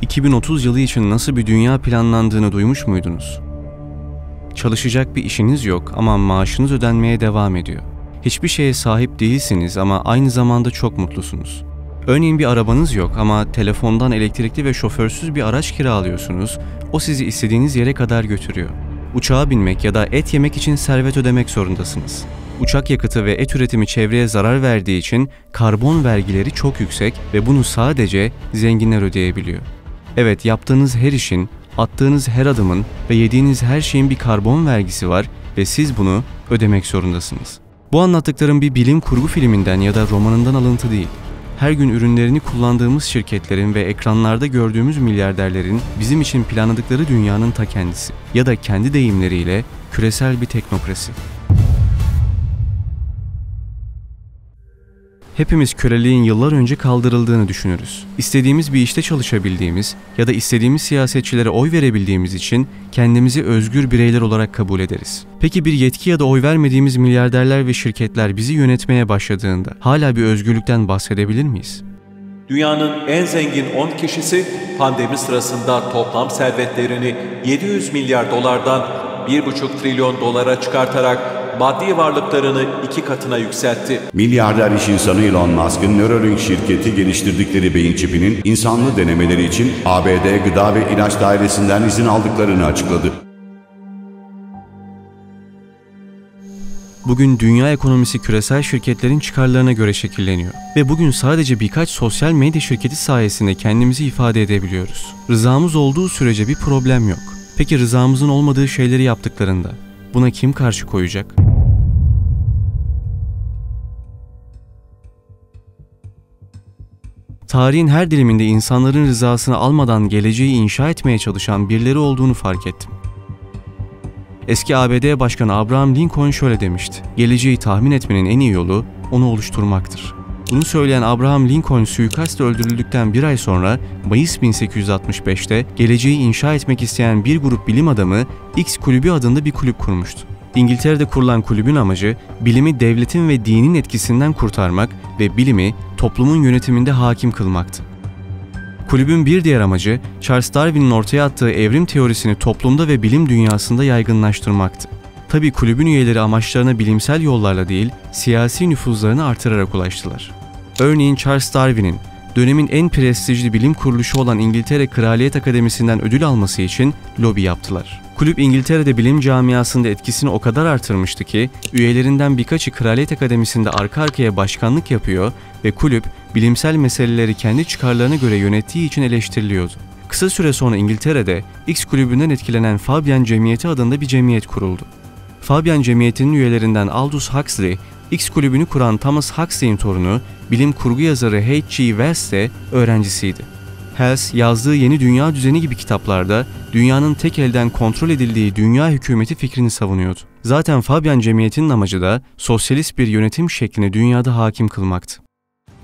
2030 yılı için nasıl bir dünya planlandığını duymuş muydunuz? Çalışacak bir işiniz yok ama maaşınız ödenmeye devam ediyor. Hiçbir şeye sahip değilsiniz ama aynı zamanda çok mutlusunuz. Örneğin bir arabanız yok ama telefondan elektrikli ve şoförsüz bir araç kiralıyorsunuz, o sizi istediğiniz yere kadar götürüyor. Uçağa binmek ya da et yemek için servet ödemek zorundasınız. Uçak yakıtı ve et üretimi çevreye zarar verdiği için karbon vergileri çok yüksek ve bunu sadece zenginler ödeyebiliyor. Evet, yaptığınız her işin, attığınız her adımın ve yediğiniz her şeyin bir karbon vergisi var ve siz bunu ödemek zorundasınız. Bu anlattıklarım bir bilim kurgu filminden ya da romanından alıntı değil. Her gün ürünlerini kullandığımız şirketlerin ve ekranlarda gördüğümüz milyarderlerin bizim için planladıkları dünyanın ta kendisi. Ya da kendi deyimleriyle küresel bir teknokrasi. Hepimiz köleliğin yıllar önce kaldırıldığını düşünürüz. İstediğimiz bir işte çalışabildiğimiz ya da istediğimiz siyasetçilere oy verebildiğimiz için kendimizi özgür bireyler olarak kabul ederiz. Peki bir yetki ya da oy vermediğimiz milyarderler ve şirketler bizi yönetmeye başladığında hala bir özgürlükten bahsedebilir miyiz? Dünyanın en zengin 10 kişisi pandemi sırasında toplam servetlerini 700 milyar dolardan 1,5 trilyon dolara çıkartarak maddi varlıklarını 2 katına yükseltti. Milyarder iş insanı Elon Musk'ın Neuralink şirketi geliştirdikleri beyin çipinin insanlı denemeleri için ABD Gıda ve İlaç Dairesi'nden izin aldıklarını açıkladı. Bugün dünya ekonomisi küresel şirketlerin çıkarlarına göre şekilleniyor. Ve bugün sadece birkaç sosyal medya şirketi sayesinde kendimizi ifade edebiliyoruz. Rızamız olduğu sürece bir problem yok. Peki rızamızın olmadığı şeyleri yaptıklarında buna kim karşı koyacak? Tarihin her diliminde insanların rızasını almadan geleceği inşa etmeye çalışan birileri olduğunu fark ettim. Eski ABD Başkanı Abraham Lincoln şöyle demişti: "Geleceği tahmin etmenin en iyi yolu onu oluşturmaktır." Bunu söyleyen Abraham Lincoln suikastla öldürüldükten bir ay sonra Mayıs 1865'te geleceği inşa etmek isteyen bir grup bilim adamı X Kulübü adında bir kulüp kurmuştu. İngiltere'de kurulan kulübün amacı bilimi devletin ve dinin etkisinden kurtarmak ve bilimi toplumun yönetiminde hakim kılmaktı. Kulübün bir diğer amacı Charles Darwin'in ortaya attığı evrim teorisini toplumda ve bilim dünyasında yaygınlaştırmaktı. Tabii kulübün üyeleri amaçlarına bilimsel yollarla değil, siyasi nüfuzlarını artırarak ulaştılar. Örneğin Charles Darwin'in dönemin en prestijli bilim kuruluşu olan İngiltere Kraliyet Akademisi'nden ödül alması için lobi yaptılar. Kulüp İngiltere'de bilim camiasında etkisini o kadar artırmıştı ki üyelerinden birkaçı Kraliyet Akademisi'nde arka arkaya başkanlık yapıyor ve kulüp bilimsel meseleleri kendi çıkarlarına göre yönettiği için eleştiriliyordu. Kısa süre sonra İngiltere'de X kulübünden etkilenen Fabian Cemiyeti adında bir cemiyet kuruldu. Fabian Cemiyeti'nin üyelerinden Aldous Huxley, X kulübünü kuran Thomas Huxley'in torunu, bilim kurgu yazarı H.G. Wells de öğrencisiydi. Wells, yazdığı Yeni Dünya Düzeni gibi kitaplarda dünyanın tek elden kontrol edildiği dünya hükümeti fikrini savunuyordu. Zaten Fabian Cemiyeti'nin amacı da sosyalist bir yönetim şeklini dünyada hakim kılmaktı.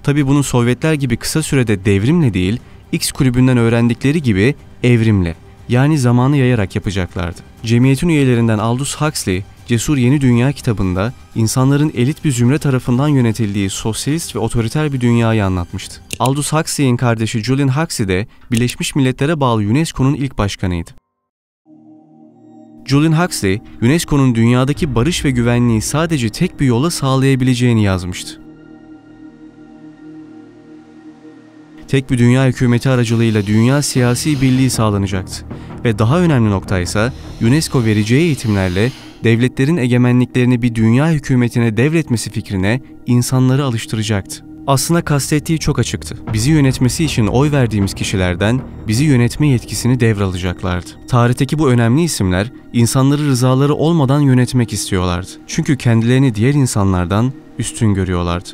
Tabii bunu Sovyetler gibi kısa sürede devrimle değil, X kulübünden öğrendikleri gibi evrimle, yani zamanı yayarak yapacaklardı. Cemiyetin üyelerinden Aldous Huxley, Cesur Yeni Dünya kitabında insanların elit bir zümre tarafından yönetildiği sosyalist ve otoriter bir dünyayı anlatmıştı. Aldous Huxley'in kardeşi Julian Huxley de Birleşmiş Milletler'e bağlı UNESCO'nun ilk başkanıydı. Julian Huxley, UNESCO'nun dünyadaki barış ve güvenliği sadece tek bir yolla sağlayabileceğini yazmıştı. Tek bir dünya hükümeti aracılığıyla dünya siyasi birliği sağlanacaktı. Ve daha önemli nokta ise UNESCO vereceği eğitimlerle devletlerin egemenliklerini bir dünya hükümetine devretmesi fikrine insanları alıştıracaktı. Aslında kastettiği çok açıktı. Bizi yönetmesi için oy verdiğimiz kişilerden bizi yönetme yetkisini devralacaklardı. Tarihteki bu önemli isimler insanları rızaları olmadan yönetmek istiyorlardı. Çünkü kendilerini diğer insanlardan üstün görüyorlardı.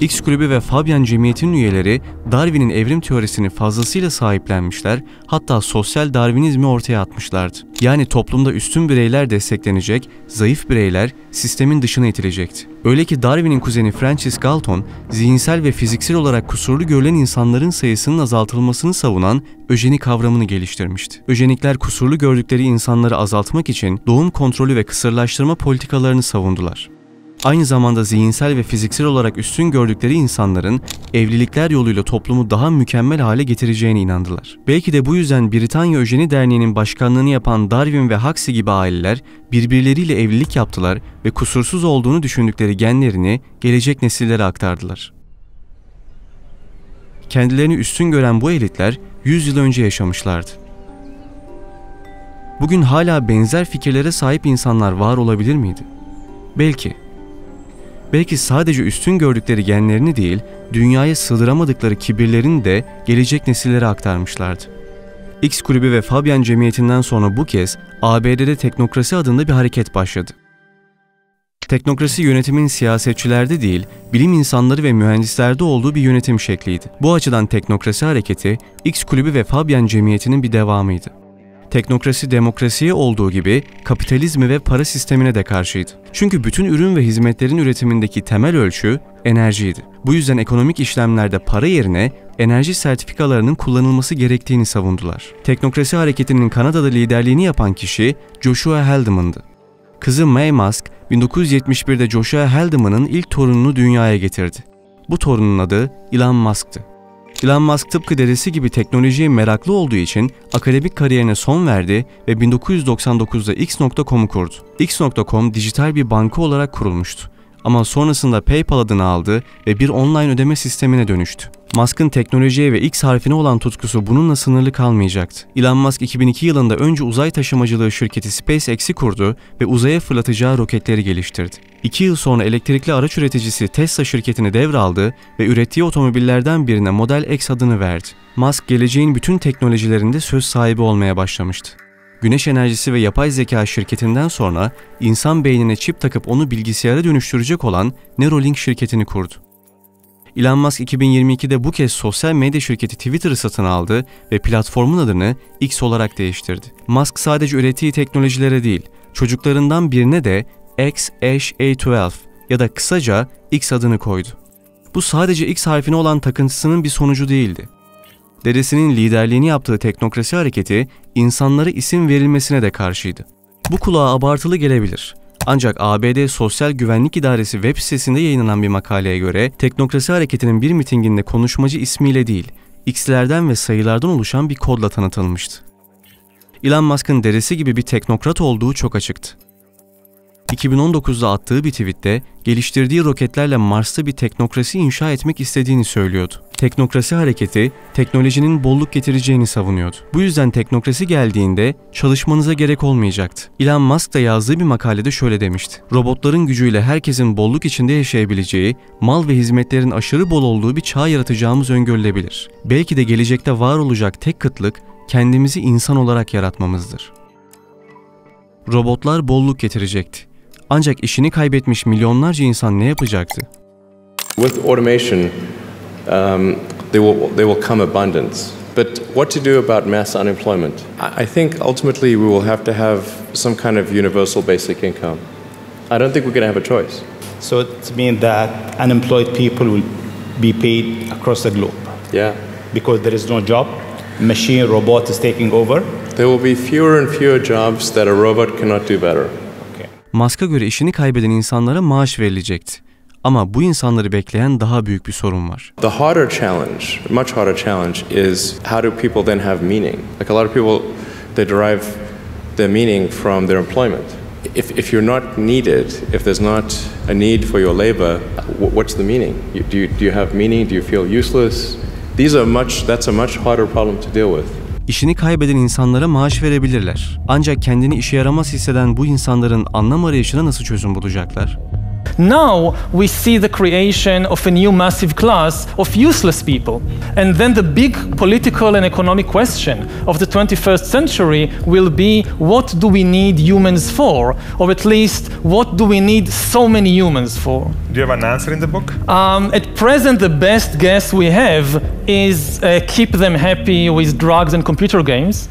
X kulübü ve Fabian Cemiyeti'nin üyeleri Darwin'in evrim teorisini fazlasıyla sahiplenmişler, hatta sosyal Darwinizmi ortaya atmışlardı. Yani toplumda üstün bireyler desteklenecek, zayıf bireyler sistemin dışına itilecekti. Öyle ki Darwin'in kuzeni Francis Galton, zihinsel ve fiziksel olarak kusurlu görülen insanların sayısının azaltılmasını savunan öjeni kavramını geliştirmişti. Öjenikler kusurlu gördükleri insanları azaltmak için doğum kontrolü ve kısırlaştırma politikalarını savundular. Aynı zamanda zihinsel ve fiziksel olarak üstün gördükleri insanların evlilikler yoluyla toplumu daha mükemmel hale getireceğine inandılar. Belki de bu yüzden Britanya Öjeni Derneği'nin başkanlığını yapan Darwin ve Huxley gibi aileler birbirleriyle evlilik yaptılar ve kusursuz olduğunu düşündükleri genlerini gelecek nesillere aktardılar. Kendilerini üstün gören bu elitler 100 yıl önce yaşamışlardı. Bugün hala benzer fikirlere sahip insanlar var olabilir miydi? Belki. Belki sadece üstün gördükleri genlerini değil, dünyaya sığdıramadıkları kibirlerini de gelecek nesillere aktarmışlardı. X kulübü ve Fabian Cemiyeti'nden sonra bu kez ABD'de teknokrasi adında bir hareket başladı. Teknokrasi yönetimin siyasetçilerde değil, bilim insanları ve mühendislerde olduğu bir yönetim şekliydi. Bu açıdan teknokrasi hareketi, X kulübü ve Fabian Cemiyeti'nin bir devamıydı. Teknokrasi demokrasiye olduğu gibi kapitalizmi ve para sistemine de karşıydı. Çünkü bütün ürün ve hizmetlerin üretimindeki temel ölçü enerjiydi. Bu yüzden ekonomik işlemlerde para yerine enerji sertifikalarının kullanılması gerektiğini savundular. Teknokrasi hareketinin Kanada'da liderliğini yapan kişi Joshua Haldeman'dı. Kızı May Musk, 1971'de Joshua Haldeman'ın ilk torununu dünyaya getirdi. Bu torunun adı Elon Musk'tı. Elon Musk tıpkı dedesi gibi teknolojiye meraklı olduğu için akademik kariyerine son verdi ve 1999'da X.com'u kurdu. X.com dijital bir banka olarak kurulmuştu. Ama sonrasında PayPal adını aldı ve bir online ödeme sistemine dönüştü. Musk'ın teknolojiye ve X harfine olan tutkusu bununla sınırlı kalmayacaktı. Elon Musk 2002 yılında önce uzay taşımacılığı şirketi SpaceX'i kurdu ve uzaya fırlatacağı roketleri geliştirdi. 2 yıl sonra elektrikli araç üreticisi Tesla şirketini devraldı ve ürettiği otomobillerden birine Model X adını verdi. Musk geleceğin bütün teknolojilerinde söz sahibi olmaya başlamıştı. Güneş enerjisi ve yapay zeka şirketinden sonra insan beynine çip takıp onu bilgisayara dönüştürecek olan Neuralink şirketini kurdu. Elon Musk 2022'de bu kez sosyal medya şirketi Twitter'ı satın aldı ve platformun adını X olarak değiştirdi. Musk sadece ürettiği teknolojilere değil, çocuklarından birine de X-A12 ya da kısaca X adını koydu. Bu sadece X harfine olan takıntısının bir sonucu değildi. Dedesinin liderliğini yaptığı teknokrasi hareketi insanlara isim verilmesine de karşıydı. Bu kulağa abartılı gelebilir. Ancak ABD Sosyal Güvenlik İdaresi web sitesinde yayınlanan bir makaleye göre teknokrasi hareketinin bir mitinginde konuşmacı ismiyle değil, X'lerden ve sayılardan oluşan bir kodla tanıtılmıştı. Elon Musk'ın dedesi gibi bir teknokrat olduğu çok açıktı. 2019'da attığı bir tweette geliştirdiği roketlerle Mars'ta bir teknokrasi inşa etmek istediğini söylüyordu. Teknokrasi hareketi teknolojinin bolluk getireceğini savunuyordu. Bu yüzden teknokrasi geldiğinde çalışmanıza gerek olmayacaktı. Elon Musk da yazdığı bir makalede şöyle demişti. Robotların gücüyle herkesin bolluk içinde yaşayabileceği, mal ve hizmetlerin aşırı bol olduğu bir çağ yaratacağımız öngörülebilir. Belki de gelecekte var olacak tek kıtlık kendimizi insan olarak yaratmamızdır. Robotlar bolluk getirecekti. Ancak işini kaybetmiş milyonlarca insan ne yapacaktı? With automation, there will come abundance. But what to do about mass unemployment? I think ultimately we will have to have some kind of universal basic income. I don't think we're going to have a choice. So it means that unemployed people will be paid across the globe. Yeah. Because there is no job, machine robot is taking over. There will be fewer and fewer jobs that a robot cannot do better. Musk'a göre işini kaybeden insanlara maaş verilecekti. Ama bu insanları bekleyen daha büyük bir sorun var. The harder challenge, much harder challenge is how do people then have meaning? Like a lot of people, they derive their meaning from their employment. If you're not needed, if there's not a need for your labor, what's the meaning? Do you have meaning? Do you feel useless? That's a much harder problem to deal with. İşini kaybeden insanlara maaş verebilirler. Ancak kendini işe yaramaz hisseden bu insanların anlam arayışına nasıl çözüm bulacaklar? Now we see the creation of a new massive class of useless people. And then the big political and economic question of the 21st century will be, what do we need humans for? Or at least, what do we need so many humans for? Do you have an answer in the book? At present, the best guess we have is keep them happy with drugs and computer games.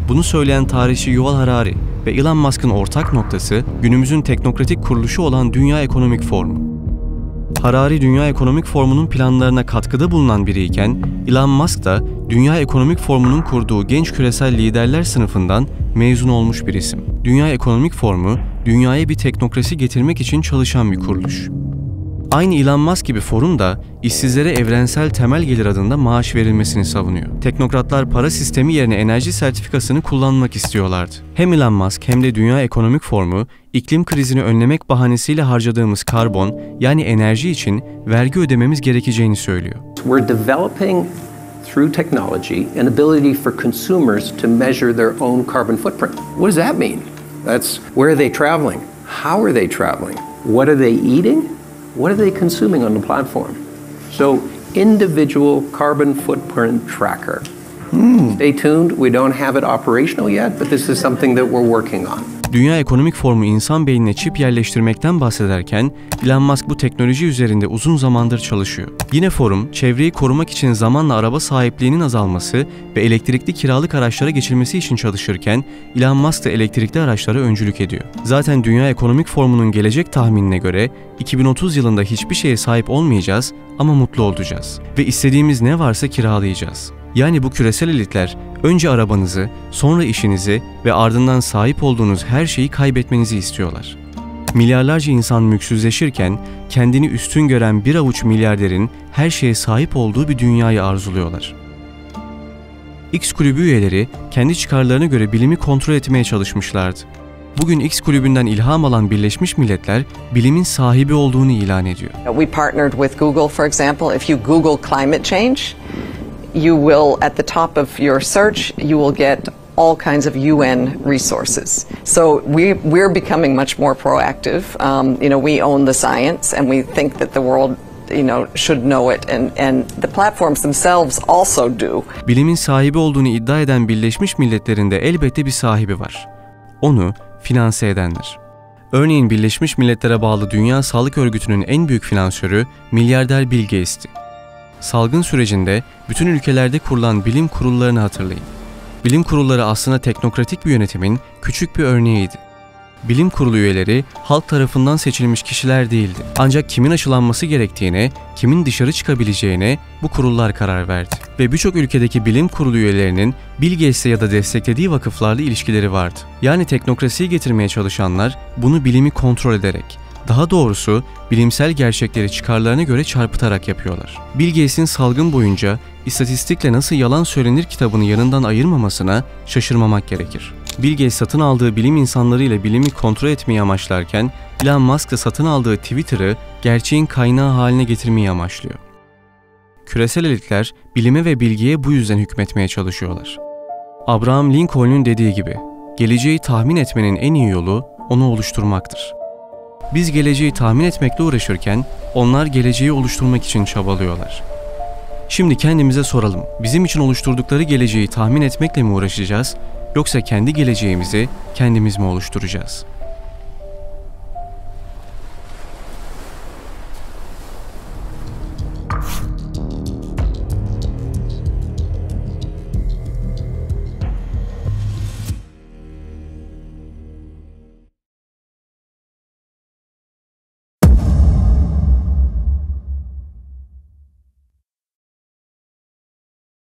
Bunu söyleyen tarihçi Yuval Harari ve Elon Musk'ın ortak noktası günümüzün teknokratik kuruluşu olan Dünya Ekonomik Forumu. Harari Dünya Ekonomik Forumu'nun planlarına katkıda bulunan biriyken Elon Musk da Dünya Ekonomik Forumu'nun kurduğu genç küresel liderler sınıfından mezun olmuş bir isim. Dünya Ekonomik Forumu, dünyaya bir teknokrasi getirmek için çalışan bir kuruluş. Aynı Elon Musk gibi forum da işsizlere evrensel temel gelir adında maaş verilmesini savunuyor. Teknokratlar para sistemi yerine enerji sertifikasını kullanmak istiyorlardı. Hem Elon Musk hem de Dünya Ekonomik Forumu, iklim krizini önlemek bahanesiyle harcadığımız karbon, yani enerji için vergi ödememiz gerekeceğini söylüyor. We're developing through technology an ability for consumers to measure their own carbon footprint. What does that mean? That's where are they traveling? How are they traveling? What are they eating? What are they consuming on the platform? So, individual carbon footprint tracker. Stay tuned. We don't have it operational yet, but this is something that we're working on. Dünya Ekonomik Forumu insan beynine çip yerleştirmekten bahsederken Elon Musk bu teknoloji üzerinde uzun zamandır çalışıyor. Yine forum, çevreyi korumak için zamanla araba sahipliğinin azalması ve elektrikli kiralık araçlara geçilmesi için çalışırken Elon Musk da elektrikli araçlara öncülük ediyor. Zaten Dünya Ekonomik Forumu'nun gelecek tahminine göre 2030 yılında hiçbir şeye sahip olmayacağız ama mutlu olacağız ve istediğimiz ne varsa kiralayacağız. Yani bu küresel elitler önce arabanızı, sonra işinizi ve ardından sahip olduğunuz her şeyi kaybetmenizi istiyorlar. Milyarlarca insan mülksüzleşirken kendini üstün gören bir avuç milyarderin her şeye sahip olduğu bir dünyayı arzuluyorlar. X kulübü üyeleri kendi çıkarlarına göre bilimi kontrol etmeye çalışmışlardı. Bugün X kulübünden ilham alan Birleşmiş Milletler bilimin sahibi olduğunu ilan ediyor. We partnered with Google, for example. If you Google climate change, you will, at the top of your search, you will get all kinds of UN resources. So we're becoming much more proactive. We own the science, and we think that the world, should know it, and the platforms themselves also do. Bilimin sahibi olduğunu iddia eden Birleşmiş Milletler'in de elbette bir sahibi var. Onu finanse edenler. Örneğin Birleşmiş Milletler'e bağlı Dünya Sağlık Örgütü'nün en büyük finansörü milyarder Bill Gates'ti. Salgın sürecinde bütün ülkelerde kurulan bilim kurullarını hatırlayın. Bilim kurulları aslında teknokratik bir yönetimin küçük bir örneğiydi. Bilim kurulu üyeleri halk tarafından seçilmiş kişiler değildi. Ancak kimin aşılanması gerektiğine, kimin dışarı çıkabileceğine bu kurullar karar verdi. Ve birçok ülkedeki bilim kurulu üyelerinin Bill Gates'e ya da desteklediği vakıflarla ilişkileri vardı. Yani teknokrasiyi getirmeye çalışanlar bunu bilimi kontrol ederek, daha doğrusu bilimsel gerçekleri çıkarlarına göre çarpıtarak yapıyorlar. Bill Gates'in salgın boyunca İstatistikle Nasıl Yalan Söylenir kitabını yanından ayırmamasına şaşırmamak gerekir. Bill Gates satın aldığı bilim insanlarıyla bilimi kontrol etmeyi amaçlarken Elon Musk da satın aldığı Twitter'ı gerçeğin kaynağı haline getirmeyi amaçlıyor. Küresel elitler bilime ve bilgiye bu yüzden hükmetmeye çalışıyorlar. Abraham Lincoln'un dediği gibi, geleceği tahmin etmenin en iyi yolu onu oluşturmaktır. Biz geleceği tahmin etmekle uğraşırken onlar geleceği oluşturmak için çabalıyorlar. Şimdi kendimize soralım, bizim için oluşturdukları geleceği tahmin etmekle mi uğraşacağız, yoksa kendi geleceğimizi kendimiz mi oluşturacağız?